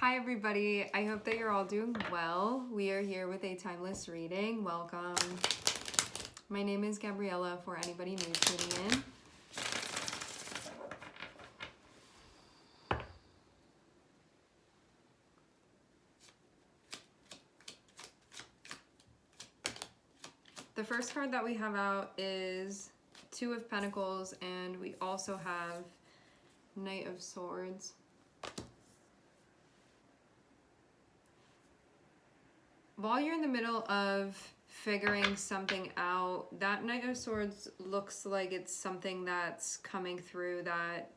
Hi everybody, I hope that you're all doing well. We are here with a timeless reading. Welcome. My name is Gabriella for anybody new tuning in. The first card that we have out is Two of Pentacles, and we also have Knight of Swords. While you're in the middle of figuring something out, that Knight of Swords looks like it's something that's coming through that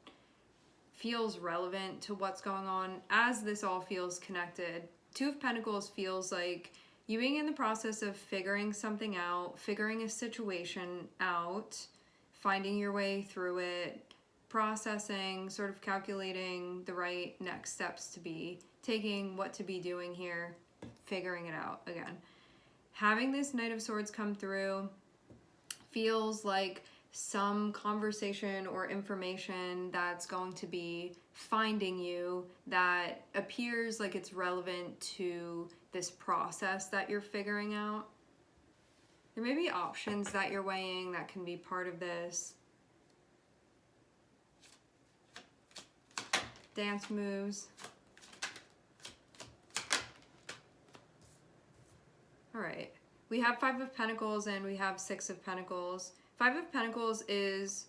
feels relevant to what's going on as this all feels connected. Two of Pentacles feels like you being in the process of figuring something out, figuring a situation out, finding your way through it, processing, sort of calculating the right next steps to be taking, what to be doing here, figuring it out again. Having this Knight of Swords come through feels like some conversation or information that's going to be finding you that appears like it's relevant to this process that you're figuring out. There may be options that you're weighing that can be part of this. Dance moves. All right, we have Five of Pentacles and we have Six of Pentacles. Five of Pentacles is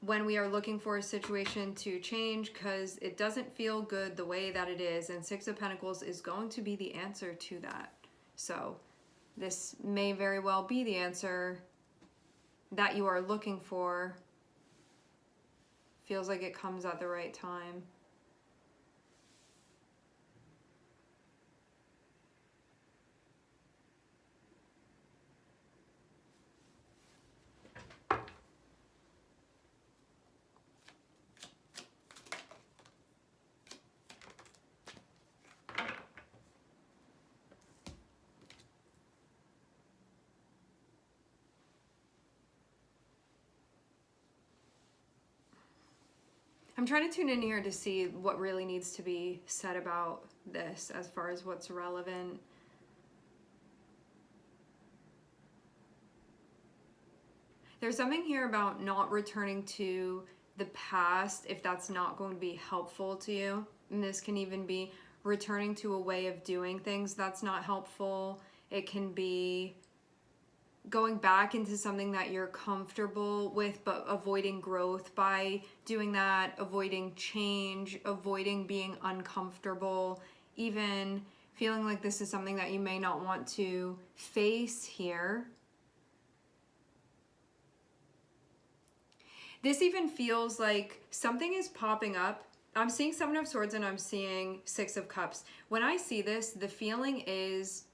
when we are looking for a situation to change because it doesn't feel good the way that it is, and Six of Pentacles is going to be the answer to that. So this may very well be the answer that you are looking for. Feels like it comes at the right time. I'm trying to tune in here to see what really needs to be said about this as far as what's relevant. There's something here about not returning to the past if that's not going to be helpful to you. And this can even be returning to a way of doing things that's not helpful. It can be going back into something that you're comfortable with, but avoiding growth by doing that, avoiding change, avoiding being uncomfortable, even feeling like this is something that you may not want to face here. This even feels like something is popping up. I'm seeing Seven of Swords and I'm seeing Six of Cups. When I see this, the feeling is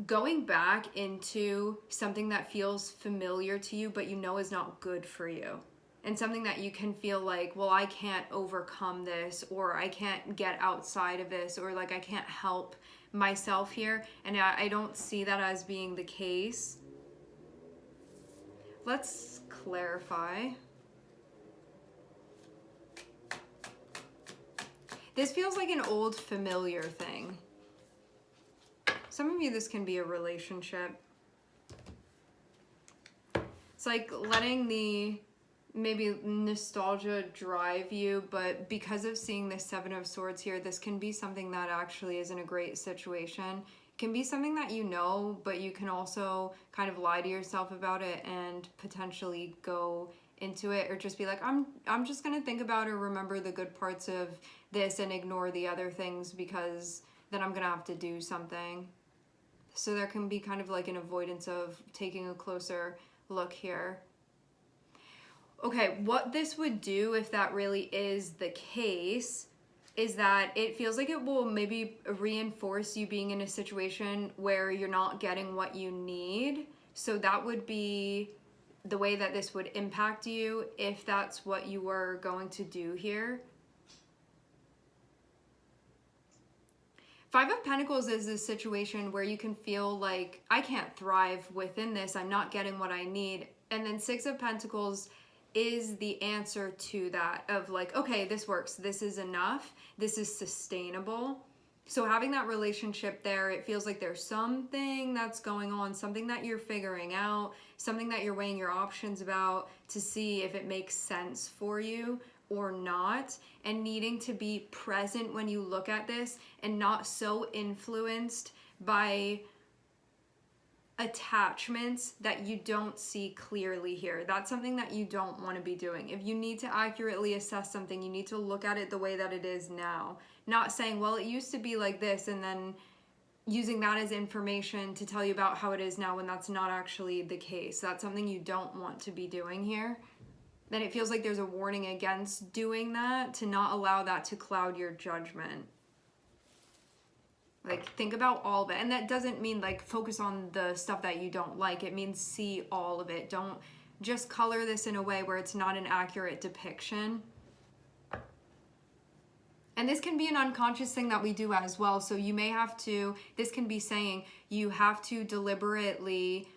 going back into something that feels familiar to you, but you know is not good for you. And something that you can feel like, well, I can't overcome this, or I can't get outside of this, or like I can't help myself here. And I don't see that as being the case. Let's clarify. This feels like an old familiar thing. Some of you, this can be a relationship. It's like letting the maybe nostalgia drive you, but because of seeing this Seven of Swords here, this can be something that actually isn't a great situation. It can be something that you know, but you can also kind of lie to yourself about it and potentially go into it, or just be like, I'm just gonna think about or remember the good parts of this and ignore the other things because then I'm gonna have to do something. So there can be kind of like an avoidance of taking a closer look here. Okay, what this would do if that really is the case is that it feels like it will maybe reinforce you being in a situation where you're not getting what you need. So that would be the way that this would impact you if that's what you were going to do here. Five of Pentacles is a situation where you can feel like, I can't thrive within this, I'm not getting what I need. And then Six of Pentacles is the answer to that, of like, okay, this works, this is enough, this is sustainable. So having that relationship there, it feels like there's something that's going on, something that you're figuring out, something that you're weighing your options about to see if it makes sense for you or not, and needing to be present when you look at this and not so influenced by attachments that you don't see clearly here. That's something that you don't want to be doing. If you need to accurately assess something, you need to look at it the way that it is now. Not saying, well, it used to be like this, and then using that as information to tell you about how it is now when that's not actually the case. That's something you don't want to be doing here. Then it feels like there's a warning against doing that, to not allow that to cloud your judgment. Like, think about all of it. And that doesn't mean like focus on the stuff that you don't like. It means see all of it. Don't just color this in a way where it's not an accurate depiction. And this can be an unconscious thing that we do as well. So you may have to, this can be saying you have to deliberately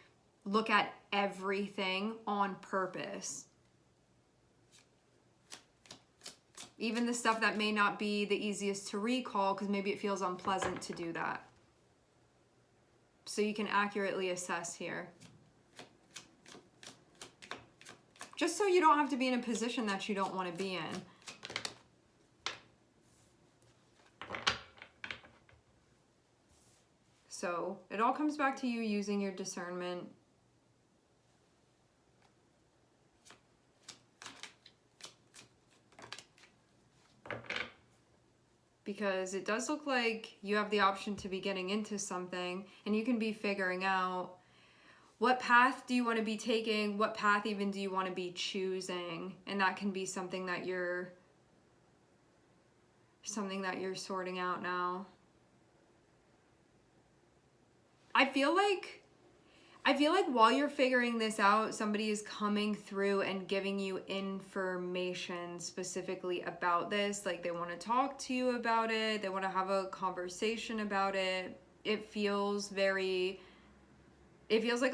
look at everything on purpose. Even the stuff that may not be the easiest to recall, because maybe it feels unpleasant to do that. So you can accurately assess here. Just so you don't have to be in a position that you don't want to be in. So it all comes back to you using your discernment. Because it does look like you have the option to be getting into something, and you can be figuring out what path do you want to be taking, what path even do you want to be choosing, and that can be something that you're sorting out now. I feel like while you're figuring this out, somebody is coming through and giving you information specifically about this. Like, they want to talk to you about it. They want to have a conversation about it. It feels like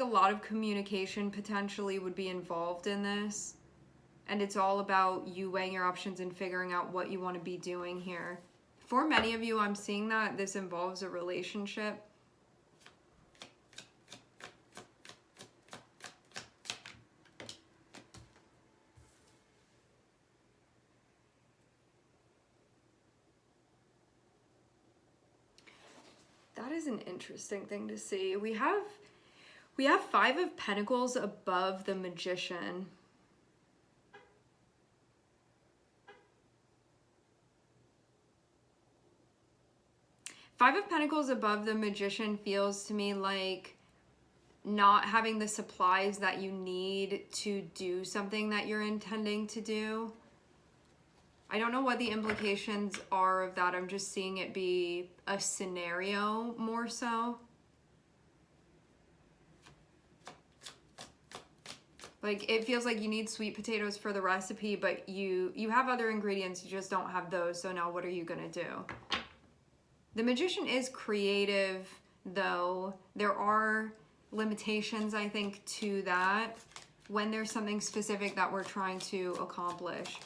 a lot of communication potentially would be involved in this. And it's all about you weighing your options and figuring out what you want to be doing here. For many of you, I'm seeing that this involves a relationship. That is an interesting thing to see. We have Five of Pentacles above the Magician. Five of Pentacles above the Magician feels to me like not having the supplies that you need to do something that you're intending to do. I don't know what the implications are of that. I'm just seeing it be a scenario more so. Like, it feels like you need sweet potatoes for the recipe, but you have other ingredients, you just don't have those, so now what are you gonna do? The Magician is creative, though. There are limitations, I think, to that when there's something specific that we're trying to accomplish.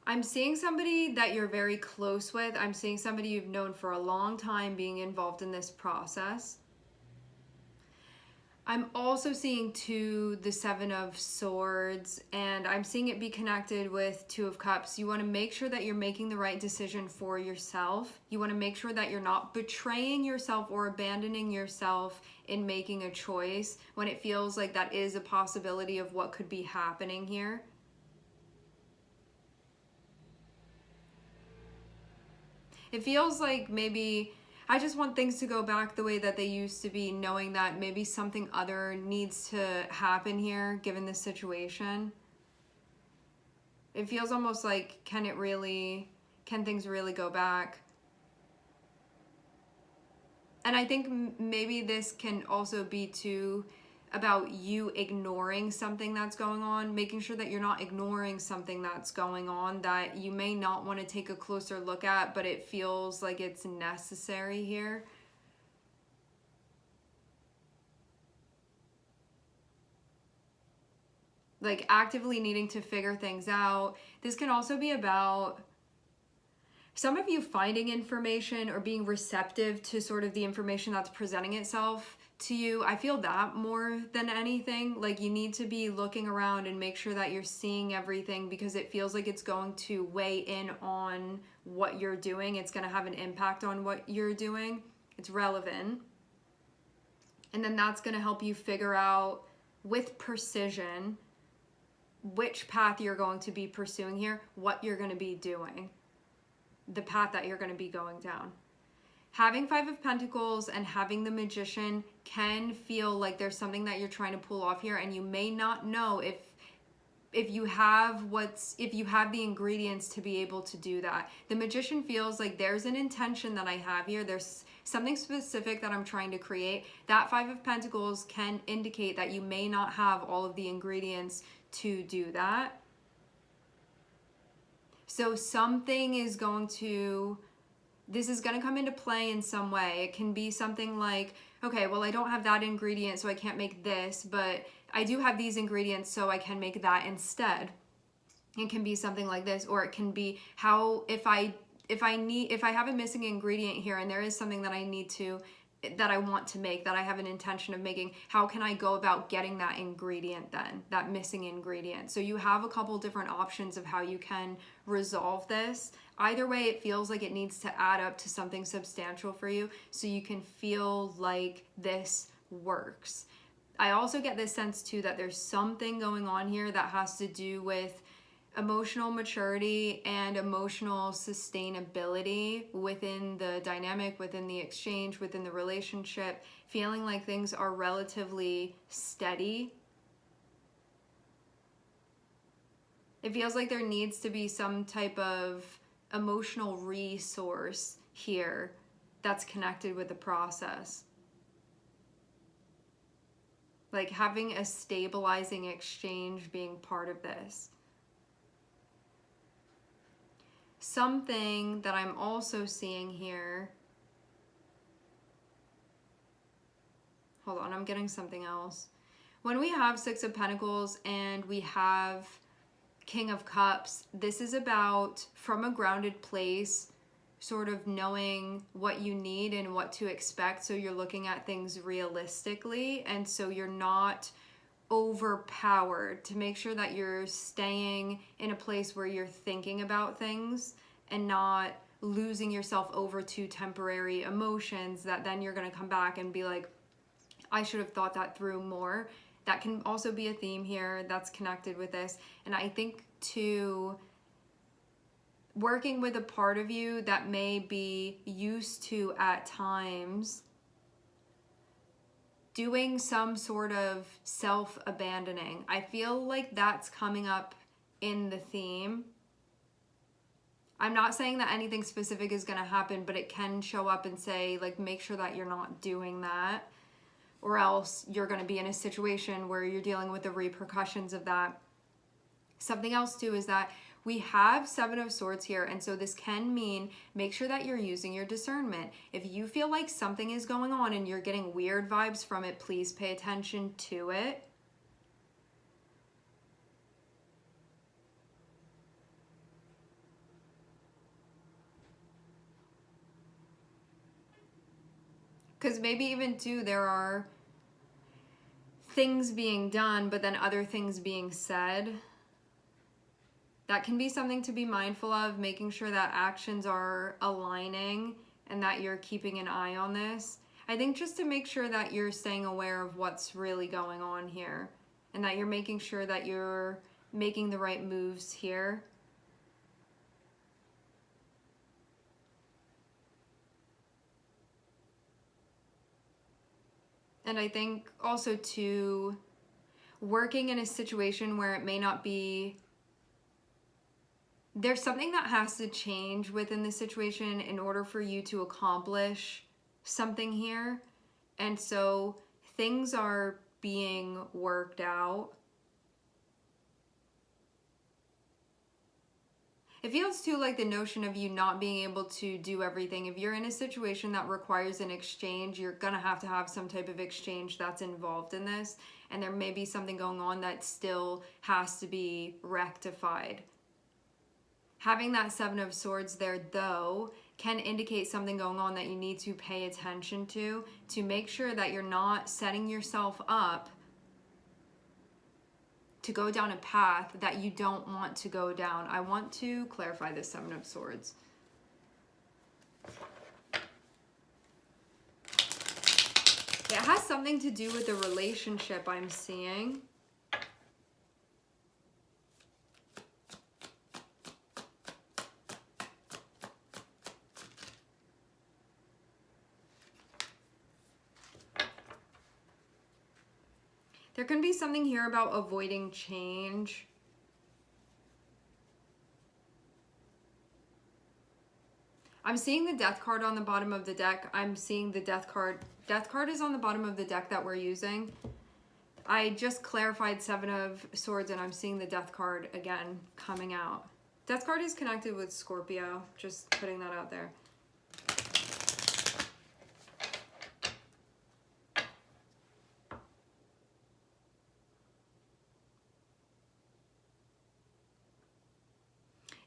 I'm seeing somebody that you're very close with. I'm seeing somebody you've known for a long time being involved in this process. I'm also seeing the Seven of Swords, and I'm seeing it be connected with Two of Cups. You want to make sure that you're making the right decision for yourself. You want to make sure that you're not betraying yourself or abandoning yourself in making a choice when it feels like that is a possibility of what could be happening here. It feels like maybe I just want things to go back the way that they used to be, knowing that maybe something other needs to happen here, given this situation. It feels almost like, can things really go back? And I think maybe this can also be too about you ignoring something that's going on, making sure that you're not ignoring something that's going on that you may not want to take a closer look at, but it feels like it's necessary here. Like actively needing to figure things out. This can also be about some of you finding information or being receptive to sort of the information that's presenting itself to you. I feel that more than anything. Like you need to be looking around and make sure that you're seeing everything, because it feels like it's going to weigh in on what you're doing. It's going to have an impact on what you're doing. It's relevant. And then that's going to help you figure out with precision which path you're going to be pursuing here, what you're going to be doing, the path that you're going to be going down. Having Five of Pentacles and having the Magician can feel like there's something that you're trying to pull off here, and you may not know if you have the ingredients to be able to do that. The Magician feels like there's an intention that I have here. There's something specific that I'm trying to create. That Five of Pentacles can indicate that you may not have all of the ingredients to do that. So something is this is going to come into play in some way. It can be something like, okay, well, I don't have that ingredient, so I can't make this, but I do have these ingredients, so I can make that instead. It can be something like this, or it can be how if I have a missing ingredient here and there is something that I want to make, that I have an intention of making, how can I go about getting that ingredient then, that missing ingredient? So you have a couple different options of how you can resolve this. Either way, it feels like it needs to add up to something substantial for you so you can feel like this works. I also get this sense too that there's something going on here that has to do with emotional maturity and emotional sustainability within the dynamic, within the exchange, within the relationship, feeling like things are relatively steady. It feels like there needs to be some type of emotional resource here that's connected with the process. Like having a stabilizing exchange being part of this. Something that I'm also seeing here, hold on, I'm getting something else. When we have Six of Pentacles and we have King of Cups, this is about, from a grounded place, sort of knowing what you need and what to expect, so you're looking at things realistically, and so you're not overpowered, to make sure that you're staying in a place where you're thinking about things and not losing yourself over to temporary emotions that then you're going to come back and be like, I should have thought that through more. That can also be a theme here that's connected with this. And I think too, working with a part of you that may be used to at times doing some sort of self-abandoning. I feel like that's coming up in the theme. I'm not saying that anything specific is going to happen, but it can show up and say, like, make sure that you're not doing that, or else you're going to be in a situation where you're dealing with the repercussions of that. Something else too is that we have Seven of Swords here, and so this can mean make sure that you're using your discernment. If you feel like something is going on and you're getting weird vibes from it, please pay attention to it. Because maybe even too, there are things being done, but then other things being said. That can be something to be mindful of, making sure that actions are aligning and that you're keeping an eye on this. I think just to make sure that you're staying aware of what's really going on here and that you're making sure that you're making the right moves here. And I think also too, working in a situation where it may not be, there's something that has to change within the situation in order for you to accomplish something here. And so things are being worked out. It feels too like the notion of you not being able to do everything. If you're in a situation that requires an exchange, you're going to have some type of exchange that's involved in this. And there may be something going on that still has to be rectified. Having that Seven of Swords there, though, can indicate something going on that you need to pay attention to make sure that you're not setting yourself up to go down a path that you don't want to go down. I want to clarify this Seven of Swords. It has something to do with the relationship I'm seeing. There can be something here about avoiding change. I'm seeing the Death card on the bottom of the deck. I'm seeing the Death card. Death card is on the bottom of the deck that we're using. I just clarified Seven of Swords and I'm seeing the Death card again coming out. Death card is connected with Scorpio. Just putting that out there.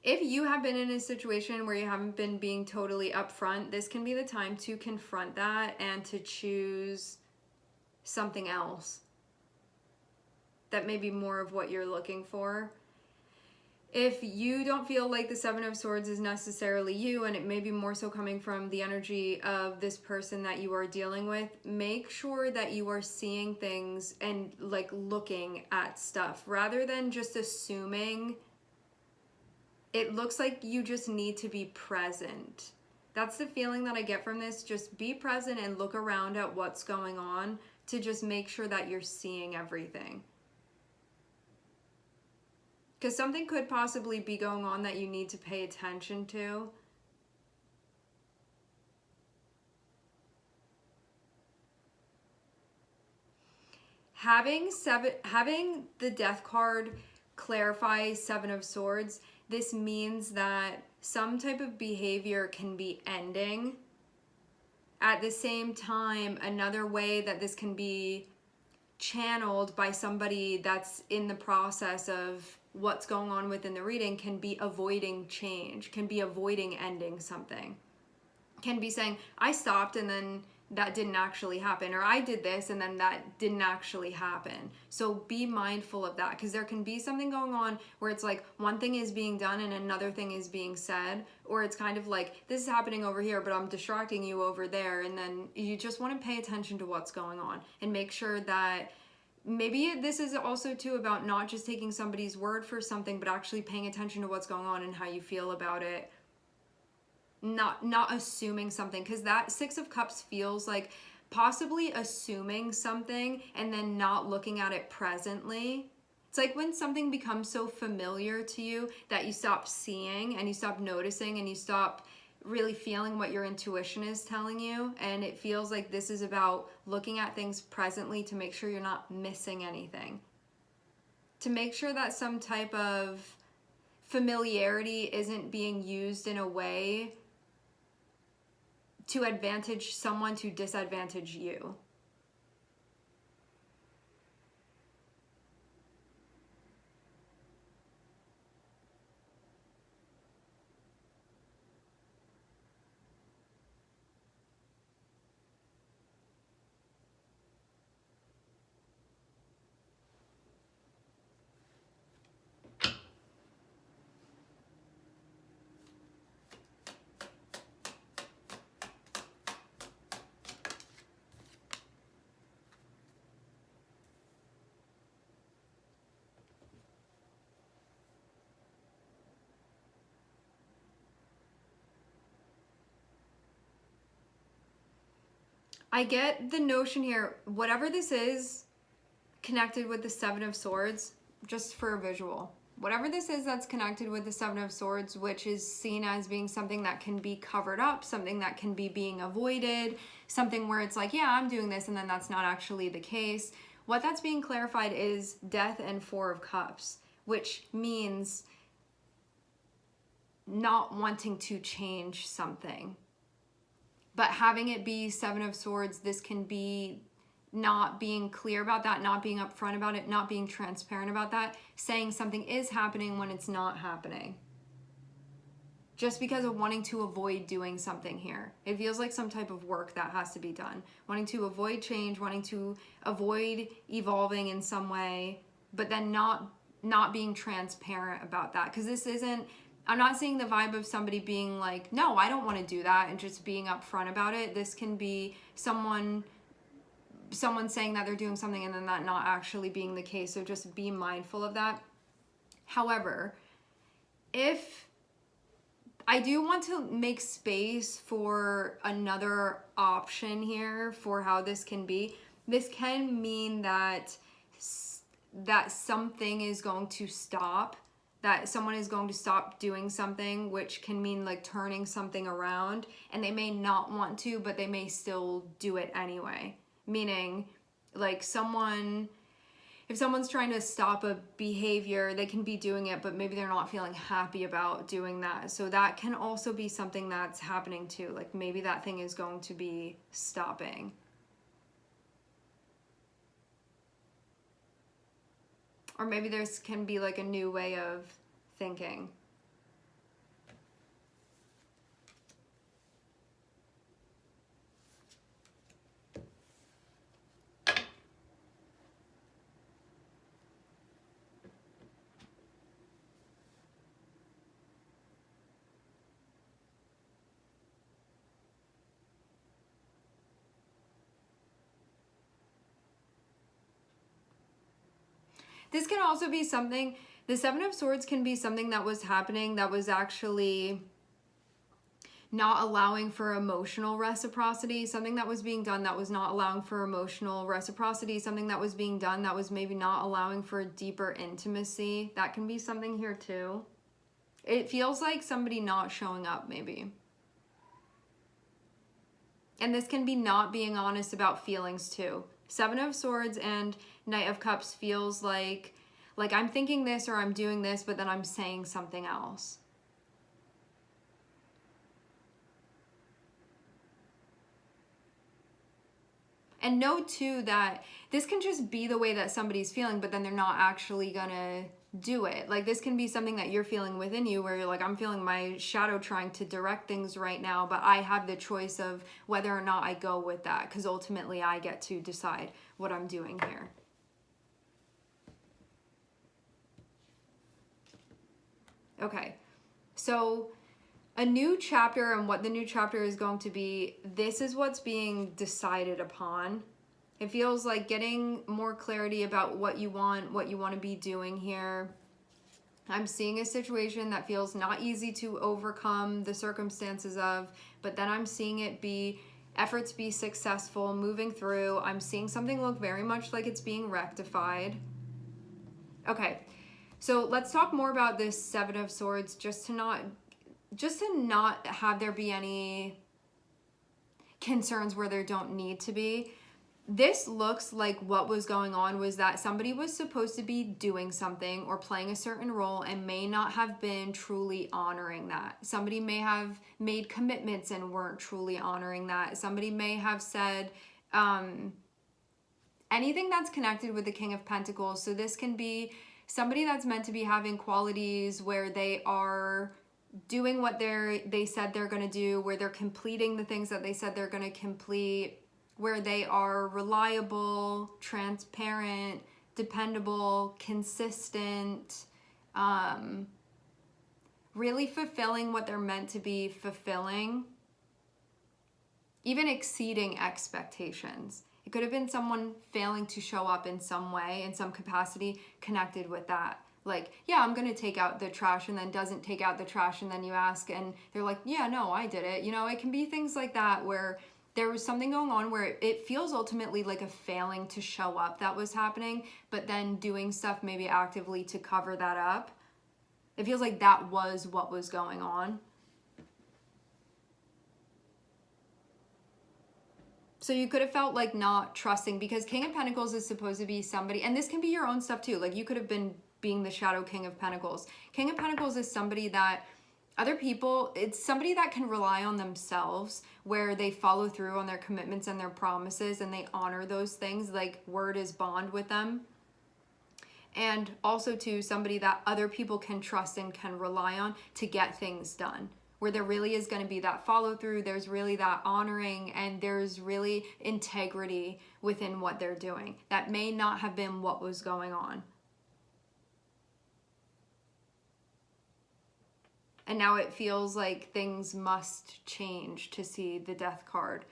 If you have been in a situation where you haven't been being totally upfront, this can be the time to confront that and to choose something else that may be more of what you're looking for. If you don't feel like the Seven of Swords is necessarily you, and it may be more so coming from the energy of this person that you are dealing with, make sure that you are seeing things and like looking at stuff rather than just assuming. It looks like you just need to be present. That's the feeling that I get from this. Just be present and look around at what's going on to just make sure that you're seeing everything. Because something could possibly be going on that you need to pay attention to. Having the Death card clarify Seven of Swords, this means that some type of behavior can be ending. At the same time, another way that this can be channeled by somebody that's in the process of what's going on within the reading can be avoiding change, can be avoiding ending something. Can be saying, I stopped and then that didn't actually happen, or I did this and then that didn't actually happen. So be mindful of that, because there can be something going on where it's like one thing is being done and another thing is being said, or it's kind of like this is happening over here but I'm distracting you over there, and then you just want to pay attention to what's going on and make sure that maybe this is also too about not just taking somebody's word for something but actually paying attention to what's going on and how you feel about it. Not assuming something, because that Six of Cups feels like possibly assuming something and then not looking at it presently. It's like when something becomes so familiar to you that you stop seeing and you stop noticing and you stop really feeling what your intuition is telling you. And it feels like this is about looking at things presently to make sure you're not missing anything. To make sure that some type of familiarity isn't being used in a way to advantage someone to disadvantage you. I get the notion here, whatever this is connected with the Seven of Swords, just for a visual, whatever this is that's connected with the Seven of Swords, which is seen as being something that can be covered up, something that can be being avoided, something where it's like, yeah, I'm doing this, and then that's not actually the case. What that's being clarified is Death and Four of Cups, which means not wanting to change something. But having it be Seven of Swords, this can be not being clear about that, not being upfront about it, not being transparent about that, saying something is happening when it's not happening. Just because of wanting to avoid doing something here. It feels like some type of work that has to be done. Wanting to avoid change, wanting to avoid evolving in some way, but then not being transparent about that. Because this isn't, I'm not seeing the vibe of somebody being like, no, I don't want to do that, and just being upfront about it. This can be someone saying that they're doing something and then that not actually being the case. So just be mindful of that. However, if I do want to make space for another option here for how this can be, this can mean that something is going to stop, that someone is going to stop doing something, which can mean like turning something around, and they may not want to, but they may still do it anyway. Meaning, like if someone's trying to stop a behavior, they can be doing it, but maybe they're not feeling happy about doing that. So that can also be something that's happening too. Like maybe that thing is going to be stopping. Or maybe there's can be like a new way of thinking. This can also be something, the Seven of Swords can be something that was happening that was actually not allowing for emotional reciprocity, something that was being done that was not allowing for emotional reciprocity, something that was being done that was maybe not allowing for deeper intimacy. That can be something here too. It feels like somebody not showing up maybe. And this can be not being honest about feelings too. Seven of Swords and Knight of Cups feels like I'm thinking this or I'm doing this, but then I'm saying something else. And know too that this can just be the way that somebody's feeling, but then they're not actually gonna do it. Like this can be something that you're feeling within you where you're like, I'm feeling my shadow trying to direct things right now, but I have the choice of whether or not I go with that, because ultimately I get to decide what I'm doing here. Okay, so a new chapter, and what the new chapter is going to be, this is what's being decided upon. It feels like getting more clarity about what you want to be doing here. I'm seeing a situation that feels not easy to overcome the circumstances of, but then I'm seeing it be efforts be successful, moving through. I'm seeing something look very much like it's being rectified. Okay, so let's talk more about this Seven of Swords, just to not have there be any concerns where there don't need to be. This looks like what was going on was that somebody was supposed to be doing something or playing a certain role and may not have been truly honoring that. Somebody may have made commitments and weren't truly honoring that. Somebody may have said anything that's connected with the King of Pentacles. So this can be somebody that's meant to be having qualities where they are doing what they said they're going to do, where they're completing the things that they said they're going to complete, where they are reliable, transparent, dependable, consistent, really fulfilling what they're meant to be fulfilling, even exceeding expectations. It could have been someone failing to show up in some way, in some capacity connected with that. Like, yeah, I'm going to take out the trash, and then doesn't take out the trash, and then you ask and they're like, yeah, no, I did it. You know, it can be things like that where there was something going on where it feels ultimately like a failing to show up that was happening, but then doing stuff maybe actively to cover that up. It feels like that was what was going on. So you could have felt like not trusting, because King of Pentacles is supposed to be somebody, and this can be your own stuff too. Like you could have been being the shadow King of Pentacles. King of Pentacles is somebody that other people, it's somebody that can rely on themselves, where they follow through on their commitments and their promises and they honor those things, like word is bond with them. And also to somebody that other people can trust and can rely on to get things done, where there really is going to be that follow through, there's really that honoring, and there's really integrity within what they're doing. That may not have been what was going on. And now it feels like things must change to see the Death card.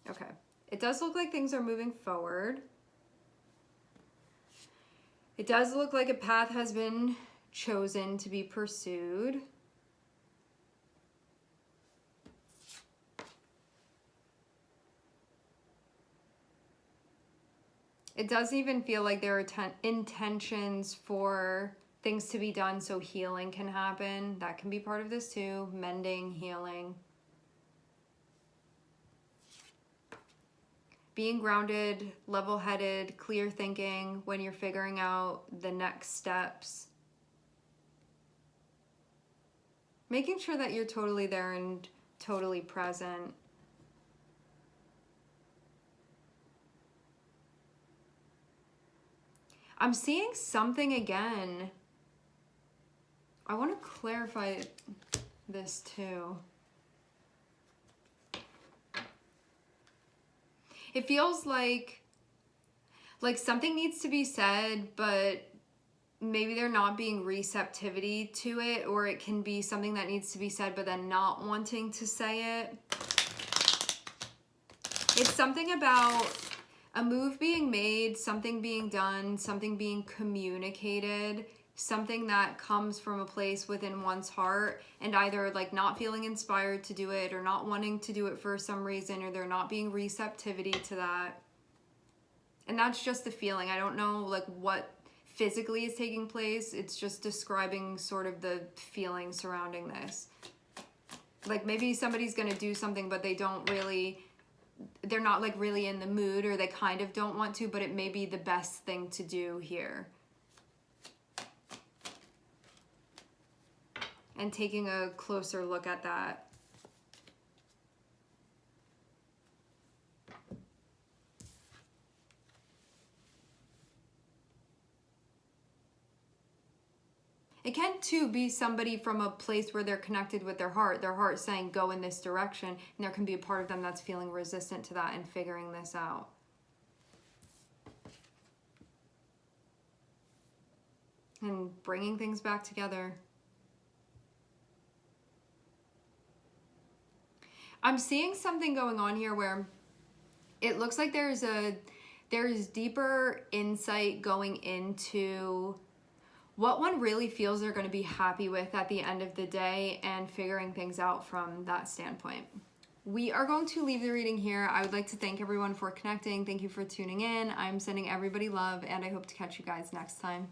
Okay. It does look like things are moving forward. It does look like a path has been chosen to be pursued. It does even feel like there are intentions for things to be done so healing can happen. That can be part of this too. Mending, healing. Being grounded, level-headed, clear thinking when you're figuring out the next steps. Making sure that you're totally there and totally present. I'm seeing something again. I want to clarify this too. It feels like something needs to be said, but maybe they're not being receptivity to it, or it can be something that needs to be said, but then not wanting to say it. It's something about a move being made, something being done, something being communicated, something that comes from a place within one's heart, and either like not feeling inspired to do it or not wanting to do it for some reason, or they're not being receptivity to that. And that's just the feeling. I don't know like what physically is taking place. It's just describing sort of the feeling surrounding this. Like maybe somebody's going to do something, but they don't really, they're not like really in the mood, or they kind of don't want to, but it may be the best thing to do here. And taking a closer look at that. It can too be somebody from a place where they're connected with their heart saying go in this direction, and there can be a part of them that's feeling resistant to that and figuring this out. And bringing things back together. I'm seeing something going on here where it looks like there's deeper insight going into what one really feels they're going to be happy with at the end of the day, and figuring things out from that standpoint. We are going to leave the reading here. I would like to thank everyone for connecting. Thank you for tuning in. I'm sending everybody love, and I hope to catch you guys next time.